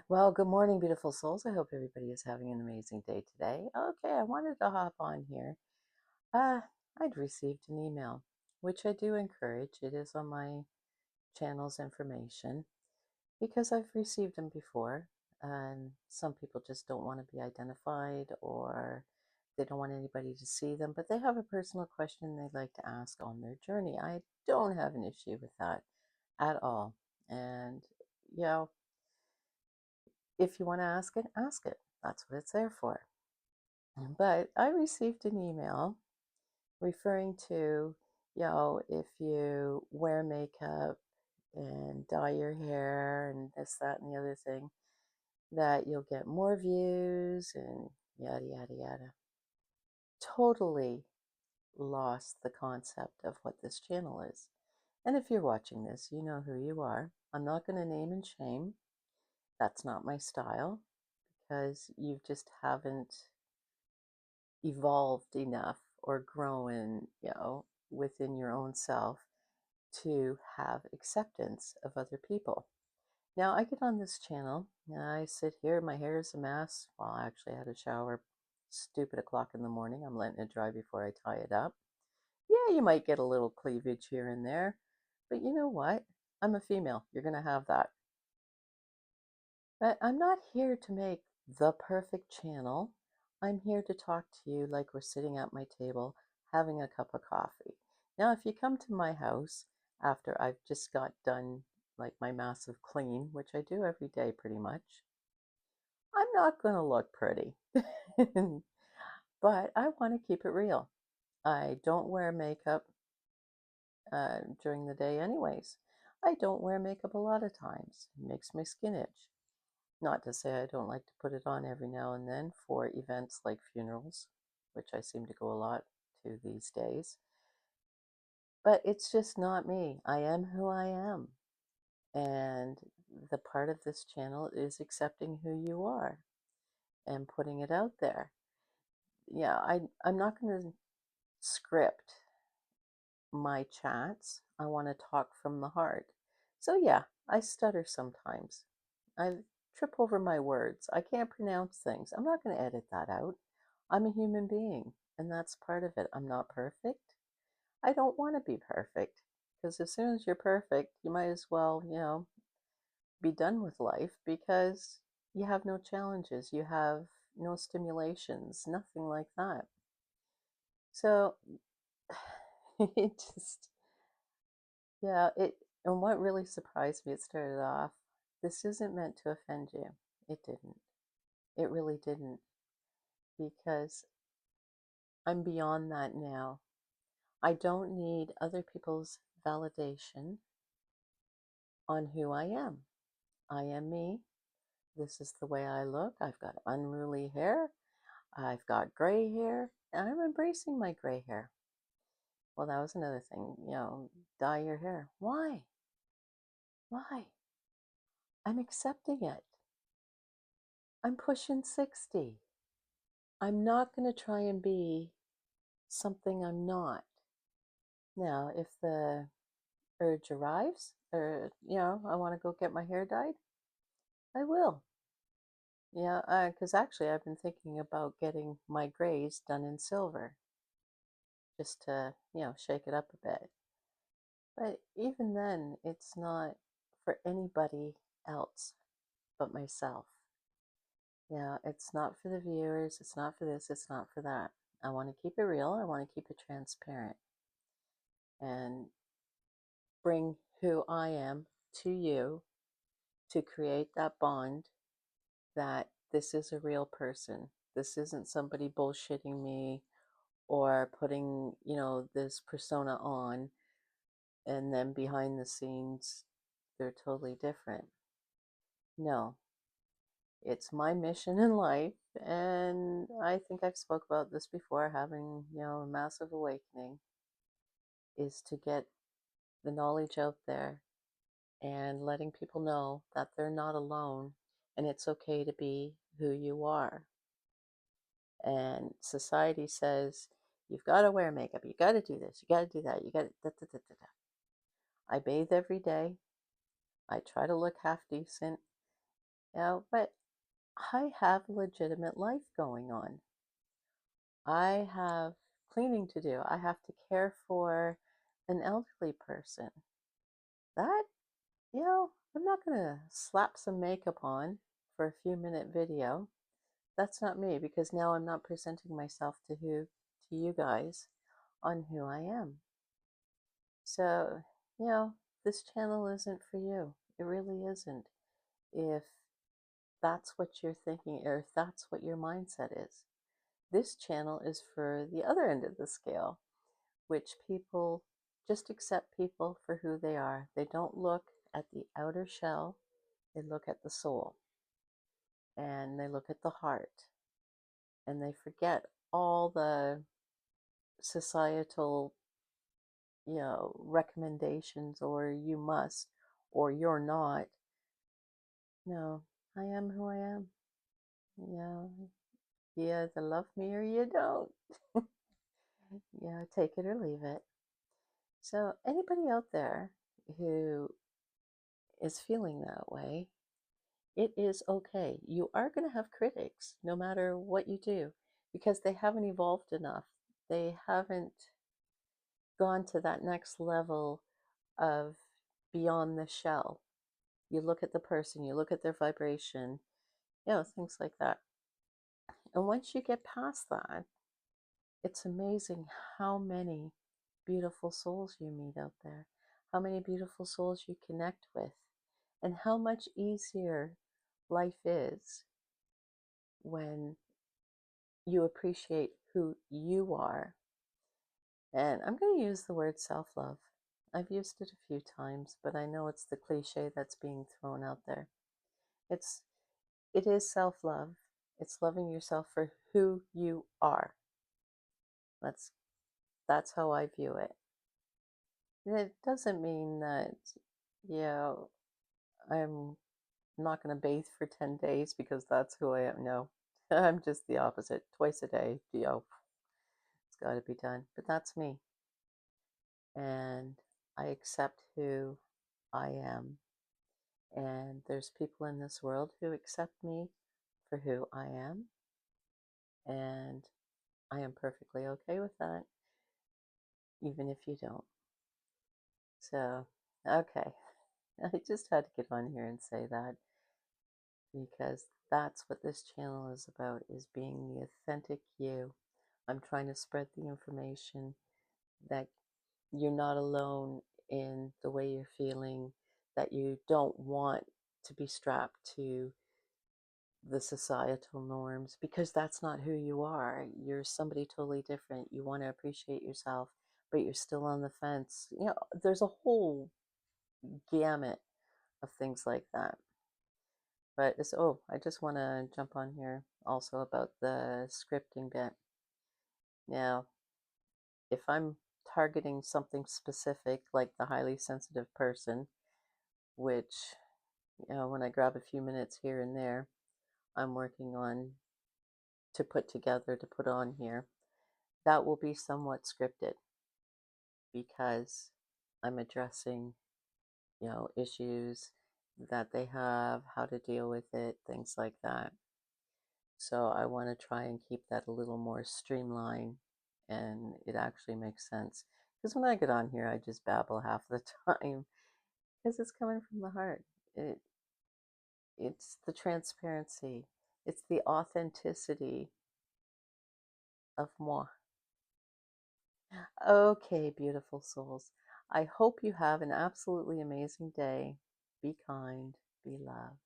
Well, good morning, beautiful souls. I hope everybody is having an amazing day today. Okay, I wanted to hop on here. Uh, I'd received an email, which I do encourage. It is on my channel's information because I've received them before, and some people just don't want to be identified or they don't want anybody to see them, but they have a personal question they'd like to ask on their journey. I don't have an issue with that at all. And, you know, if you want to ask it, ask it. That's what it's there for. But I received an email referring to, if you wear makeup and dye your hair and this, that, and the other thing, that you'll get more views and yada, yada, yada. Totally lost the concept of what this channel is. And if you're watching this, you know who you are. I'm not going to name and shame. That's not my style because you just haven't evolved enough or grown, within your own self to have acceptance of other people. Now, I get on this channel and I sit here, my hair is a mess. Well, I actually had a shower, stupid o'clock in the morning. I'm letting it dry before I tie it up. Yeah, you might get a little cleavage here and there, but you know what? I'm a female. You're going to have that. But I'm not here to make the perfect channel. I'm here to talk to you like we're sitting at my table having a cup of coffee. Now, if you come to my house after I've just got done like my massive clean, which I do every day pretty much, I'm not going to look pretty. But I want to keep it real. I don't wear makeup during the day, anyways. I don't wear makeup a lot of times. It makes my skin itch. Not to say I don't like to put it on every now and then for events like funerals, which I seem to go a lot to these days. But it's just not me. I am who I am. And the part of this channel is accepting who you are and putting it out there. Yeah, I'm not going to script my chats. I want to talk from the heart. So, yeah, I stutter sometimes. I trip over my words. I can't pronounce things. I'm not going to edit that out. I'm a human being, and that's part of it. I'm not perfect. I don't want to be perfect because as soon as you're perfect, you might as well, be done with life because you have no challenges, you have no stimulations, nothing like that. So it just, yeah, and what really surprised me, it started off, this isn't meant to offend you. It didn't. It really didn't, because I'm beyond that now. I don't need other people's validation on who I am. I am me. This is the way I look. I've got unruly hair. I've got gray hair. And I'm embracing my gray hair. Well, that was another thing. Dye your hair. Why? Why? I'm accepting it. I'm pushing 60. I'm not going to try and be something I'm not. Now, if the urge arrives, or, I want to go get my hair dyed, I will. Yeah, because actually I've been thinking about getting my grays done in silver just to, shake it up a bit. But even then, it's not for anybody else but myself. Yeah, it's not for the viewers, it's not for this, it's not for that. I want to keep it real, I want to keep it transparent and bring who I am to you to create that bond that this is a real person. This isn't somebody bullshitting me or putting, this persona on and then behind the scenes they're totally different. No, it's my mission in life, and I think I've spoke about this before, having, a massive awakening is to get the knowledge out there and letting people know that they're not alone and it's okay to be who you are. And society says, you've got to wear makeup, you got to do this, you got to do that, you got to da, da, da, da, da. I bathe every day. I try to look half decent. But I have a legitimate life going on. I have cleaning to do. I have to care for an elderly person. That, I'm not going to slap some makeup on for a few-minute video. That's not me, because now I'm not presenting myself to you guys on who I am. So, you know, this channel isn't for you. It really isn't. If that's what you're thinking, or if that's what your mindset is. This channel is for the other end of the scale, which people just accept people for who they are. They don't look at the outer shell, they look at the soul, and they look at the heart, and they forget all the societal, recommendations, or you must, or you're not. No, I am who I am. Yeah, you either love me or you don't. Yeah, take it or leave it. So, anybody out there who is feeling that way, it is okay. You are going to have critics no matter what you do, because they haven't evolved enough. They haven't gone to that next level of beyond the shell. You look at the person, you look at their vibration, things like that. And once you get past that, it's amazing how many beautiful souls you meet out there, how many beautiful souls you connect with, and how much easier life is when you appreciate who you are. And I'm going to use the word self-love. I've used it a few times, but I know it's the cliche that's being thrown out there. It's it is self-love. It's loving yourself for who you are. That's that's how I view it. And it doesn't mean that, yeah, I'm not going to bathe for 10 days because that's who I am. No, I'm just the opposite. Twice a day, it's got to be done. But that's me. And I accept who I am. And there's people in this world who accept me for who I am. And I am perfectly okay with that, even if you don't. So, okay. I just had to get on here and say that, because that's what this channel is about, is being the authentic you. I'm trying to spread the information that you're not alone in the way you're feeling, that you don't want to be strapped to the societal norms, because that's not who you are. You're somebody totally different. You want to appreciate yourself, but you're still on the fence. There's a whole gamut of things like that. But I just want to jump on here also about the scripting bit. Now, if I'm targeting something specific, like the highly sensitive person, which, when I grab a few minutes here and there, I'm working on to put together to put on here, that will be somewhat scripted, because I'm addressing, issues that they have, how to deal with it, things like that. So I want to try and keep that a little more streamlined, and it actually makes sense. Because when I get on here, I just babble half the time, because it's coming from the heart. It it's the transparency, it's the authenticity of moi. Okay, beautiful souls. I hope you have an absolutely amazing day. Be kind, be loved.